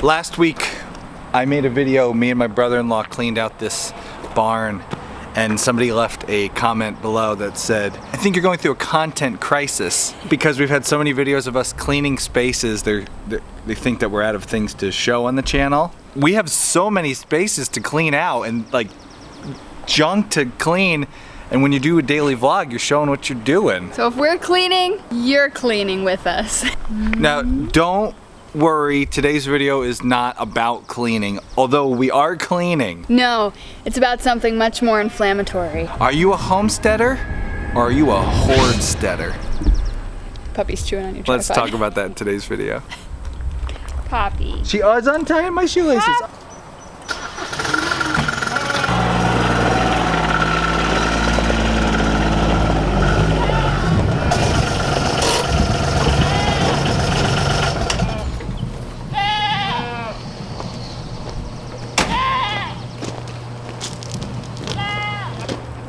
Last week I made a video, me and my brother-in-law cleaned out this barn, and somebody left a comment below that said, I think you're going through a content crisis because we've had so many videos of us cleaning spaces. They think that we're out of things to show on the channel. We have so many spaces to clean out and like junk to clean, and when you do a daily vlog, you're showing what you're doing. So if we're cleaning, you're cleaning with us. Now, don't worry, today's video is not about cleaning, although we are cleaning. No, it's about something much more inflammatory. Are you a homesteader or are you a hoard-steader? Puppy's chewing on your tripod. Let's talk about that in today's video. Poppy. She is untying my shoelaces.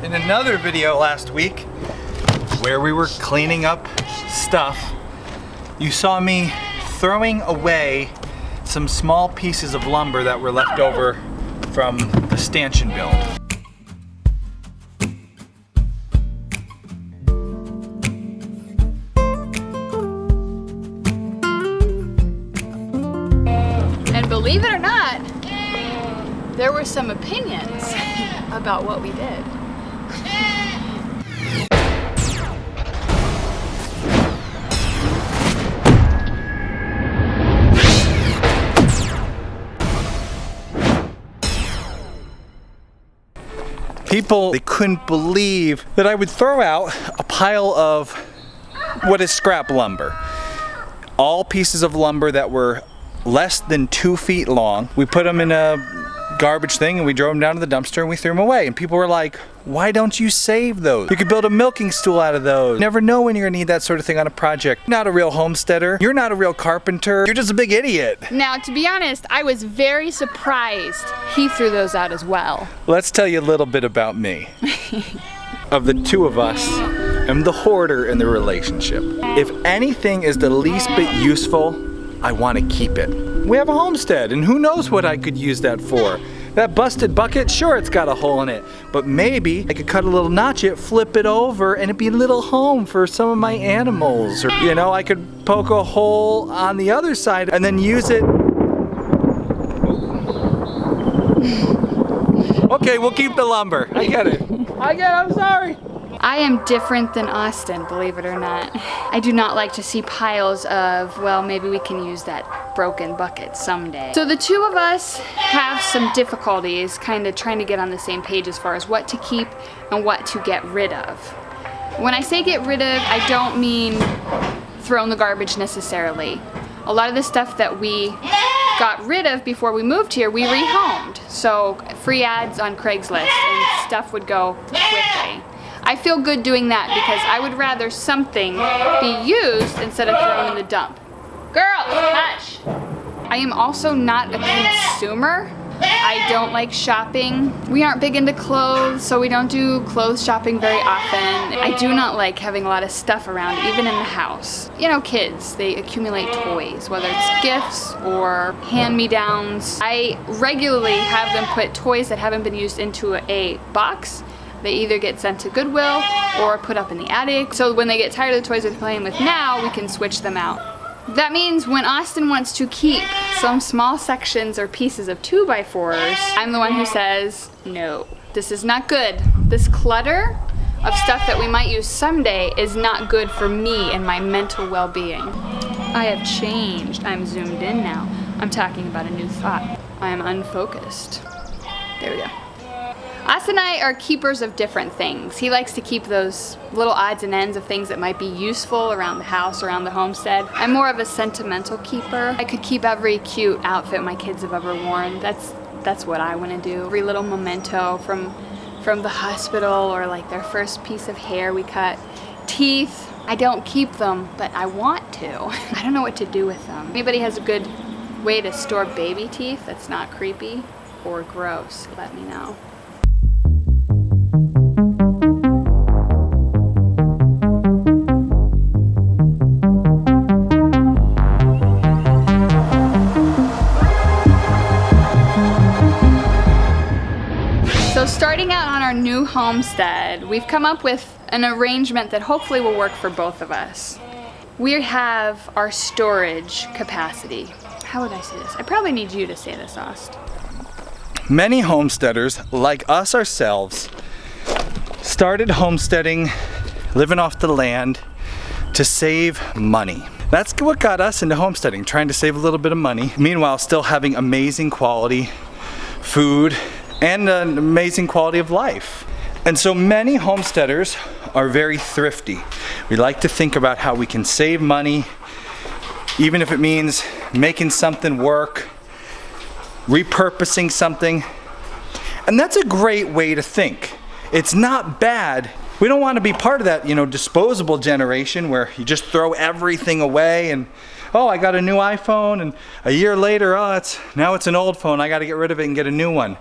In another video last week where we were cleaning up stuff, you saw me throwing away some small pieces of lumber that were left over from the stanchion build. And believe it or not, there were some opinions about what we did. People, they couldn't believe that I would throw out a pile of what is scrap lumber. All pieces of lumber that were less than 2 feet long. We put them in a garbage thing and we drove them down to the dumpster and we threw them away. And people were like, why don't you save those? You could build a milking stool out of those. You never know when you're gonna need that sort of thing on a project. You're not a real homesteader. You're not a real carpenter. You're just a big idiot. Now, to be honest, I was very surprised he threw those out as well. Let's tell you a little bit about me. Of the two of us, I'm the hoarder in the relationship. If anything is the least bit useful, I want to keep it. We have a homestead, and who knows what I could use that for. That busted bucket, sure, it's got a hole in it, but maybe I could cut a little notch it, flip it over, and it'd be a little home for some of my animals. Or, you know, I could poke a hole on the other side and then use it. Okay, we'll keep the lumber. I get it. I'm sorry. I am different than Austin, believe it or not. I do not like to see piles of, well, maybe we can use that broken bucket someday. So the two of us have some difficulties kind of trying to get on the same page as far as what to keep and what to get rid of. When I say get rid of, I don't mean throw in the garbage necessarily. A lot of the stuff that we got rid of before we moved here, we rehomed. So free ads on Craigslist and stuff would go quickly. I feel good doing that because I would rather something be used instead of thrown in the dump. Girl, hush! I am also not a consumer. I don't like shopping. We aren't big into clothes, so we don't do clothes shopping very often. I do not like having a lot of stuff around, even in the house. You know, kids, they accumulate toys, whether it's gifts or hand-me-downs. I regularly have them put toys that haven't been used into a box. They either get sent to Goodwill or put up in the attic. So when they get tired of the toys they're playing with now, we can switch them out. That means when Austin wants to keep some small sections or pieces of 2x4s, I'm the one who says, no, this is not good. This clutter of stuff that we might use someday is not good for me and my mental well-being. I have changed. I'm zoomed in now. I'm talking about a new thought. I am unfocused. There we go. Austin and I are keepers of different things. He likes to keep those little odds and ends of things that might be useful around the house, around the homestead. I'm more of a sentimental keeper. I could keep every cute outfit my kids have ever worn. That's what I want to do. Every little memento from the hospital, or like their first piece of hair we cut. Teeth, I don't keep them, but I want to. I don't know what to do with them. Anybody has a good way to store baby teeth that's not creepy or gross, let me know. starting out on our new homestead, we've come up with an arrangement that hopefully will work for both of us. We have our storage capacity. How would I say this? I probably need you to say this, Ost. Many homesteaders, like us ourselves, started homesteading, living off the land, to save money. That's what got us into homesteading, trying to save a little bit of money, meanwhile still having amazing quality food and an amazing quality of life. And so many homesteaders are very thrifty. We like to think about how we can save money, even if it means making something work, repurposing something. And that's a great way to think. It's not bad. We don't want to be part of that, disposable generation where you just throw everything away and, oh, I got a new iPhone, and a year later, now it's an old phone, I got to get rid of it and get a new one.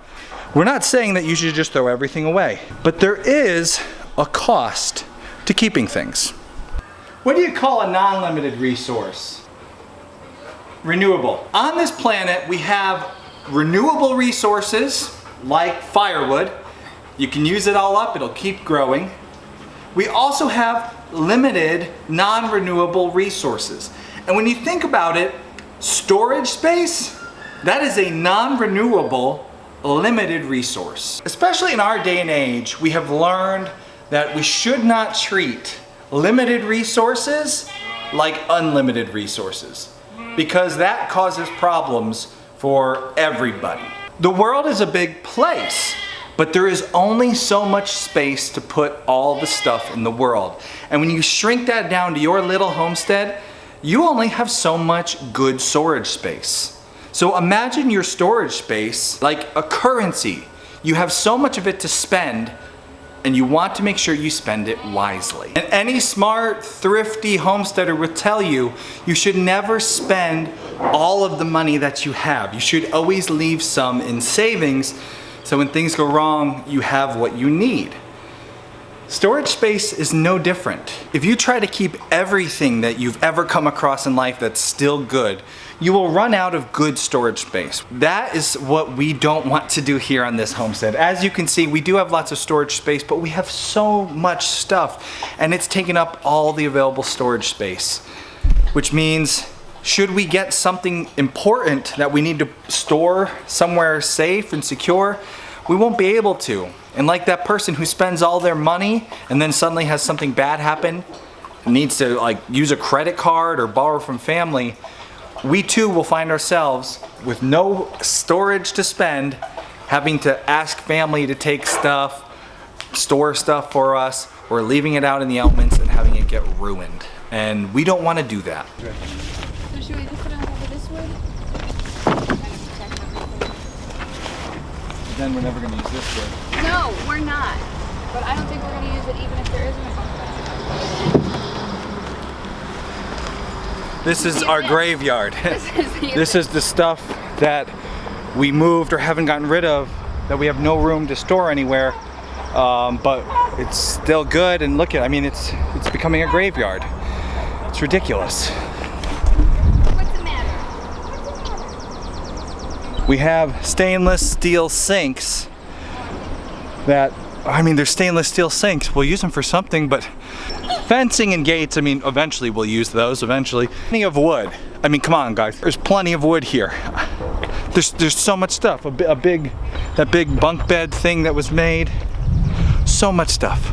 We're not saying that you should just throw everything away, but there is a cost to keeping things. What do you call a non-limited resource? Renewable. On this planet, we have renewable resources like firewood. You can use it all up, it'll keep growing. We also have limited non-renewable resources. And when you think about it, storage space, that is a non-renewable, limited resource. Especially in our day and age, we have learned that we should not treat limited resources like unlimited resources, because that causes problems for everybody. The world is a big place, but there is only so much space to put all the stuff in the world. And when you shrink that down to your little homestead, you only have so much good storage space. So imagine your storage space like a currency. You have so much of it to spend, and you want to make sure you spend it wisely. And any smart, thrifty homesteader will tell you, you should never spend all of the money that you have. You should always leave some in savings, so when things go wrong, you have what you need. Storage space is no different. If you try to keep everything that you've ever come across in life that's still good, you will run out of good storage space. That is what we don't want to do here on this homestead. As you can see, we do have lots of storage space, but we have so much stuff, and it's taken up all the available storage space, which means should we get something important that we need to store somewhere safe and secure, we won't be able to. And like that person who spends all their money and then suddenly has something bad happen, needs to use a credit card or borrow from family, we too will find ourselves with no storage to spend, having to ask family to take stuff, store stuff for us, or leaving it out in the elements and having it get ruined. And we don't want to do that. So should we just put it on top of this wood? Then we're never going to use this wood. No, we're not. But I don't think we're going to use it even if there isn't a homestead. This is our graveyard. This is the stuff that we moved or haven't gotten rid of, that we have no room to store anywhere. But it's still good, and look at, it's becoming a graveyard. It's ridiculous. We have stainless steel sinks that, they're stainless steel sinks. We'll use them for something, but fencing and gates, eventually we'll use those, eventually. Plenty of wood. Come on guys, there's plenty of wood here. There's so much stuff. That big bunk bed thing that was made. So much stuff.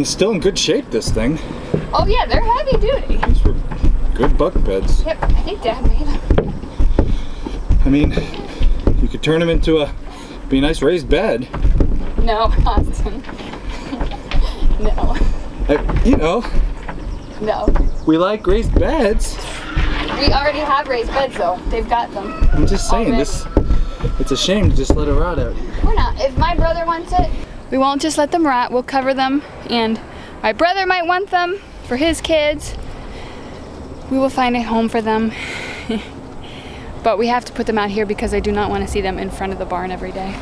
Still in good shape, this thing. Oh yeah, they're heavy duty. These were good bunk beds. Yep, I think Dad made them. You could turn them into a nice raised bed. No, Austin. No. No. We like raised beds. We already have raised beds though. They've got them. I'm just saying, it's a shame to just let it rot out. We're not. If my brother wants it, we won't just let them rot. We'll cover them, and my brother might want them for his kids. We will find a home for them. But we have to put them out here because I do not want to see them in front of the barn every day.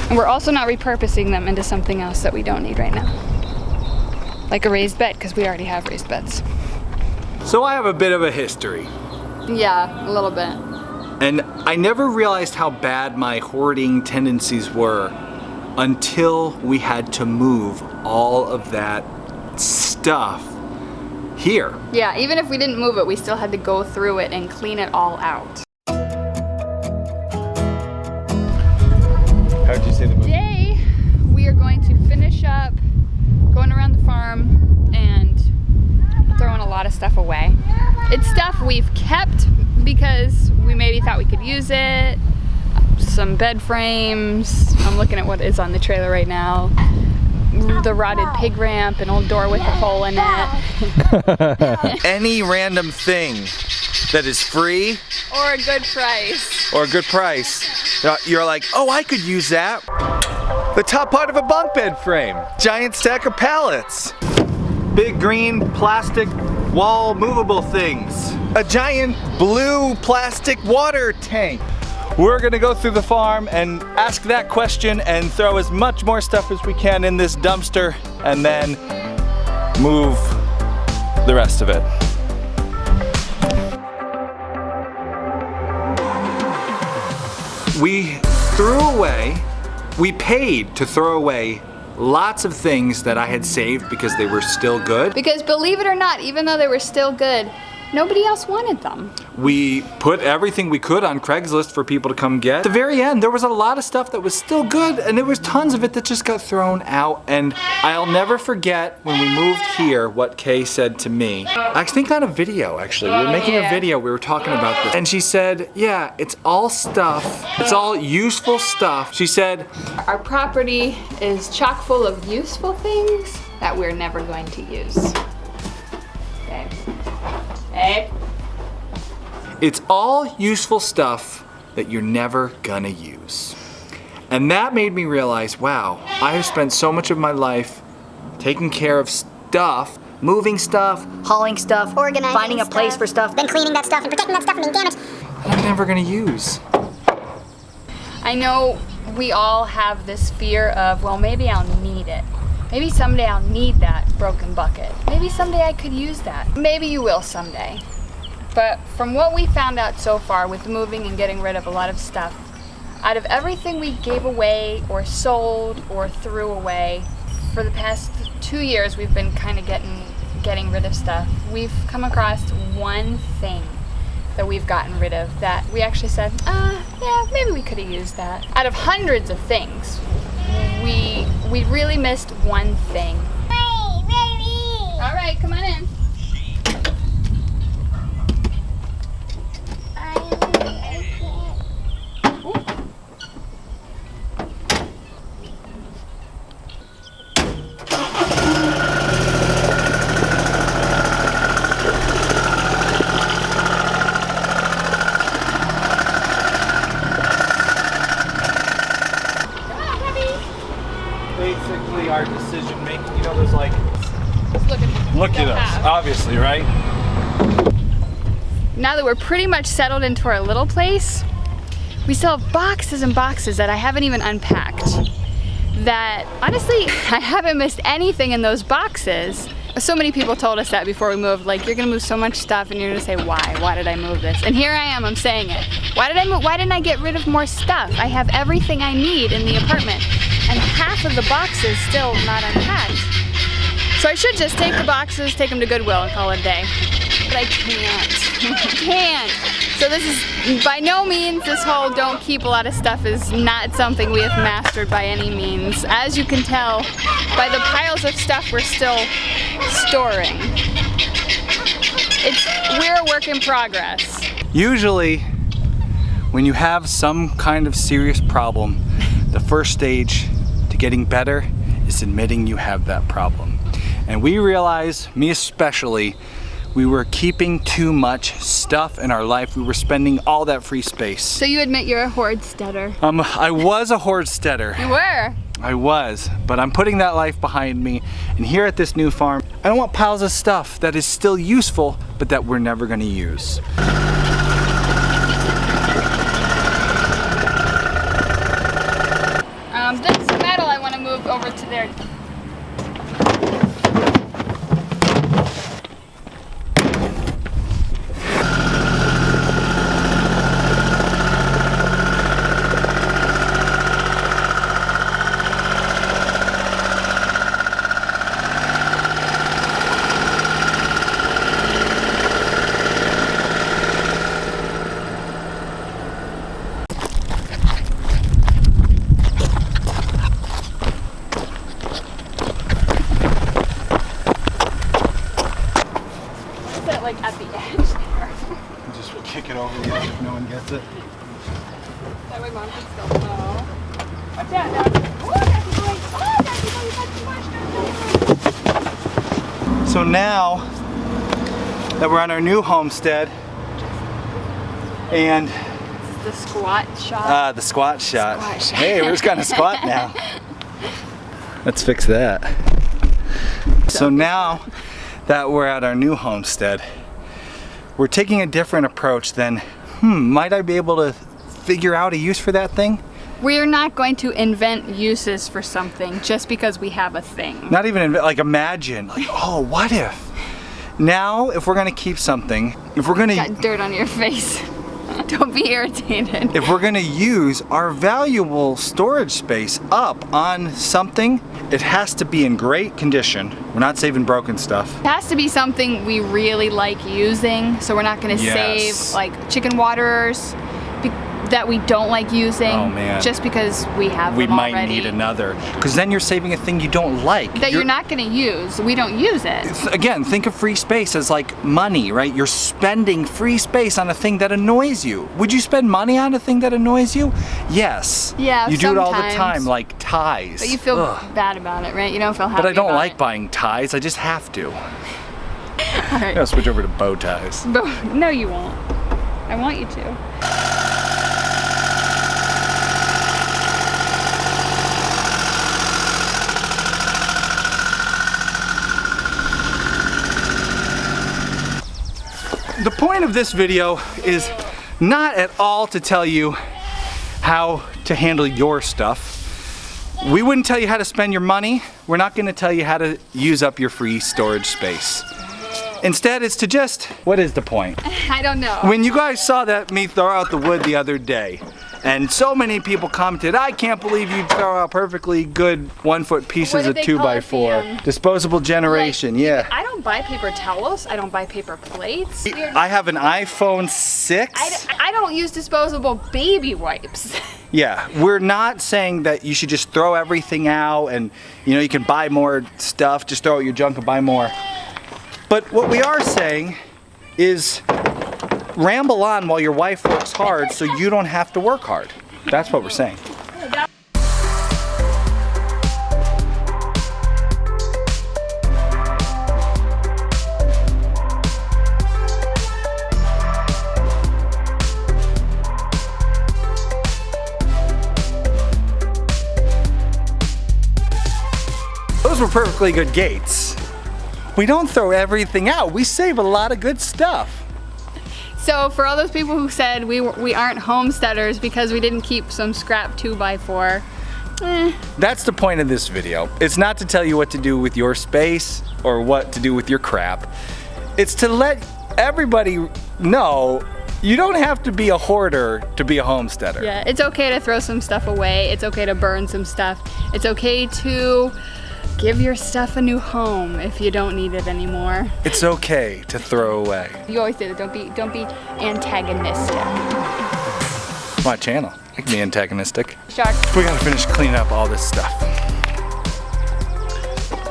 And we're also not repurposing them into something else that we don't need right now. like a raised bed, because we already have raised beds. So I have a bit of a history. Yeah, a little bit. And I never realized how bad my hoarding tendencies were until we had to move all of that stuff here. Yeah, even if we didn't move it, we still had to go through it and clean it all out. How'd you say the movie? Today, we are going to finish up going around the farm and throwing a lot of stuff away. It's stuff we've kept because we maybe thought we could use it. Some bed frames. I'm looking at what is on the trailer right now. The rotted pig ramp, an old door with a hole in it. Any random thing that is free Or a good price. or a good price, you're like, oh, I could use that. The top part of a bunk bed frame. Giant stack of pallets. Big green plastic wall movable things. A giant blue plastic water tank. We're gonna go through the farm and ask that question and throw as much more stuff as we can in this dumpster and then move the rest of it. We paid to throw away lots of things that I had saved because they were still good. Because believe it or not, even though they were still good, nobody else wanted them. We put everything we could on Craigslist for people to come get. At the very end, there was a lot of stuff that was still good, and there was tons of it that just got thrown out. And I'll never forget when we moved here what Kay said to me. I think on a video, actually. We were making a video, we were talking about this. And she said, yeah, it's all stuff. It's all useful stuff. She said, our property is chock full of useful things that we're never going to use. Okay. Hey. it's all useful stuff that you're never gonna use. And that made me realize, wow, I have spent so much of my life taking care of stuff, moving stuff, hauling stuff, organizing finding a place for stuff, then cleaning that stuff and protecting that stuff from being damaged. that I'm never gonna use. I know we all have this fear of, well, maybe I'll need it. Maybe someday I'll need that broken bucket. Maybe someday I could use that. Maybe you will someday. But from what we found out so far with moving and getting rid of a lot of stuff, out of everything we gave away or sold or threw away, for the past 2 years we've been kind of getting rid of stuff. We've come across one thing that we've gotten rid of that we actually said, yeah, maybe we could have used that. Out of hundreds of things, we really missed one thing. All right, come on in. Basically our decision making, you know, there's like, Look at us, obviously, right? Now that we're pretty much settled into our little place, we still have boxes and boxes that I haven't even unpacked. That, honestly, I haven't missed anything in those boxes. So many people told us that before we moved, like, you're gonna move so much stuff and you're gonna say, why? Why did I move this? And here I am, I'm saying it. Why didn't I get rid of more stuff? I have everything I need in the apartment, and half of the boxes still not unpacked. So I should just take the boxes, take them to Goodwill and call it a day. But I can't. I can't. So this is, by no means, this whole don't keep a lot of stuff is not something we have mastered by any means. As you can tell by the piles of stuff we're still storing. We're a work in progress. Usually, when you have some kind of serious problem, the first stage to getting better is admitting you have that problem. And we realize, me especially, we were keeping too much stuff in our life. We were spending all that free space. So you admit you're a HOARD-STEADER. I was a HOARD-STEADER. You were? I was, but I'm putting that life behind me. And here at this new farm, I don't want piles of stuff that is still useful, but that we're never gonna use. This metal I want to move over to there. That's it. That way Mom can still know. Watch out, Dad. Oh, Daddy boy. Oh, Daddy boy, you got too much. So now that we're on our new homestead, and The squat shot. the squat shot. Squat shot. Hey, we're just gonna squat now. Let's fix that. So now that we're at our new homestead, we're taking a different approach than, might I be able to figure out a use for that thing? We're not going to invent uses for something just because we have a thing. Not even like imagine, like, oh, what if? Now, if we're gonna keep something, if we're gonna Got dirt on your face. Don't be irritated. if we're gonna use our valuable storage space up on something, it has to be in great condition. We're not saving broken stuff. It has to be something we really like using, so we're not going to Yes. save like chicken waterers that we don't like using Oh, man. just because we have We them might already. need another, because then you're saving a thing you don't like. That you're not going to use. We don't use it. Again, think of free space as like money, right? You're spending free space on a thing that annoys you. Would you spend money on a thing that annoys you? Yes. Yeah, You do it all the sometimes. time, like ties. But you feel Ugh. bad about it, right? You don't feel happy But I don't about like it. buying ties, I just have to. All I'm right. gonna switch over to bow ties. But no, you won't. I want you to. The point of this video is not at all to tell you how to handle your stuff. We wouldn't tell you how to spend your money. We're not going to tell you how to use up your free storage space. Instead, it's to just, what is the point? I don't know. When you guys saw that me throw out the wood the other day, and so many people commented, I can't believe you throw out perfectly good 1-foot pieces What did of they call it, 2x4. Dan? Disposable generation, yeah. I don't buy paper towels. I don't buy paper plates. I have an iPhone 6. I don't use disposable baby wipes. Yeah, we're not saying that you should just throw everything out and you can buy more stuff, just throw out your junk and buy more. But what we are saying is ramble on while your wife works hard so you don't have to work hard. That's what we're saying. Those were perfectly good gates. We don't throw everything out. We save a lot of good stuff. So for all those people who said we aren't homesteaders because we didn't keep some scrap 2x4, That's the point of this video. It's not to tell you what to do with your space or what to do with your crap. It's to let everybody know you don't have to be a hoarder to be a homesteader. yeah, it's okay to throw some stuff away. It's okay to burn some stuff. It's okay to give your stuff a new home if you don't need it anymore. It's okay to throw away. You always say that. Don't be antagonistic. My channel. I can be antagonistic. Shark. We gotta finish cleaning up all this stuff.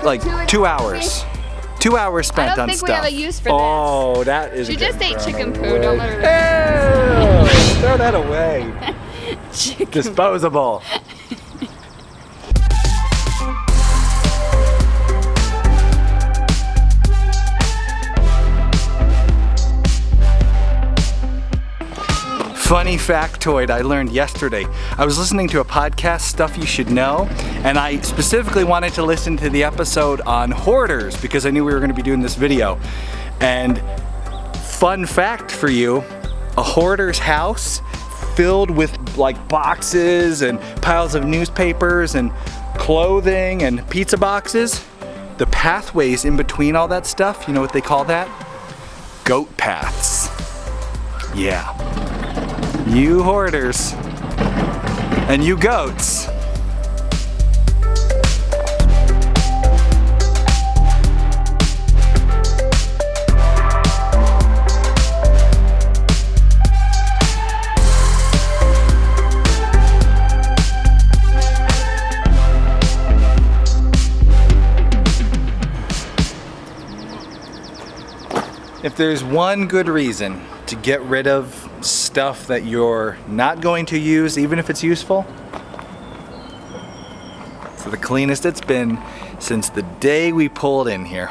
Like 2 hours. 2 hours spent I don't on think stuff. we have a use for this. Oh, that is. She just getting ate thrown chicken poo. away. Don't let her. Ew, throw that away. Chicken. Disposable. Funny factoid I learned yesterday. I was listening to a podcast, Stuff You Should Know, and I specifically wanted to listen to the episode on hoarders because I knew we were going to be doing this video. And fun fact for you, a hoarder's house filled with like boxes and piles of newspapers and clothing and pizza boxes, the pathways in between all that stuff, you know what they call that? Goat paths. Yeah. You hoarders and you goats. If there's one good reason to get rid of stuff stuff that you're not going to use, even if it's useful. It's the cleanest it's been since the day we pulled in here.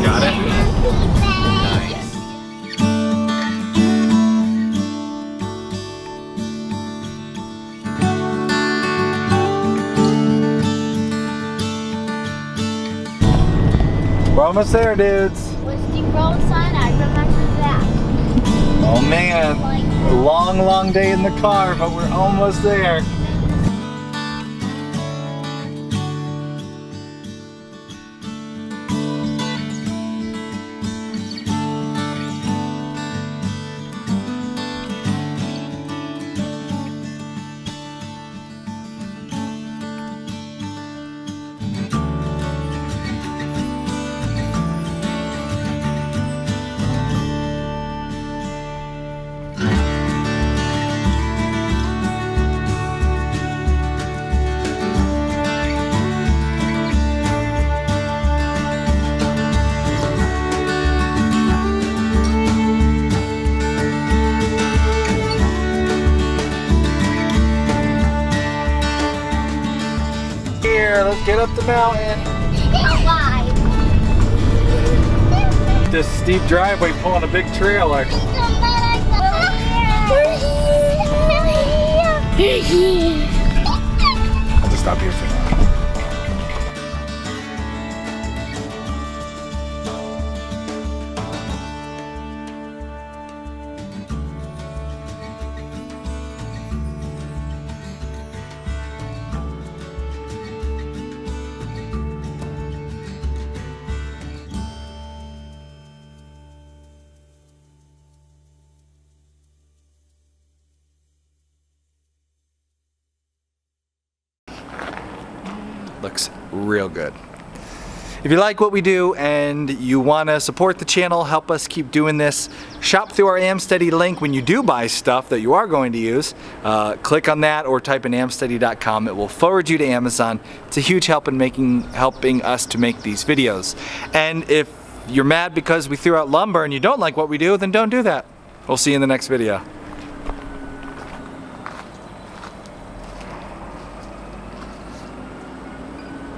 Got it? Nice. We're almost there, dudes. Was the road sign? I remember that. Oh man, a long, long day in the car, but we're almost there. Let's get up the mountain. Why? This steep driveway pulling a big trailer. I'll just stop here for now. Looks real good. If you like what we do and you want to support the channel, help us keep doing this, shop through our Homesteady link when you do buy stuff that you are going to use. Click on that or type in homesteady.com. It will forward you to Amazon. It's a huge help in helping us to make these videos. And if you're mad because we threw out lumber and you don't like what we do, then don't do that. We'll see you in the next video.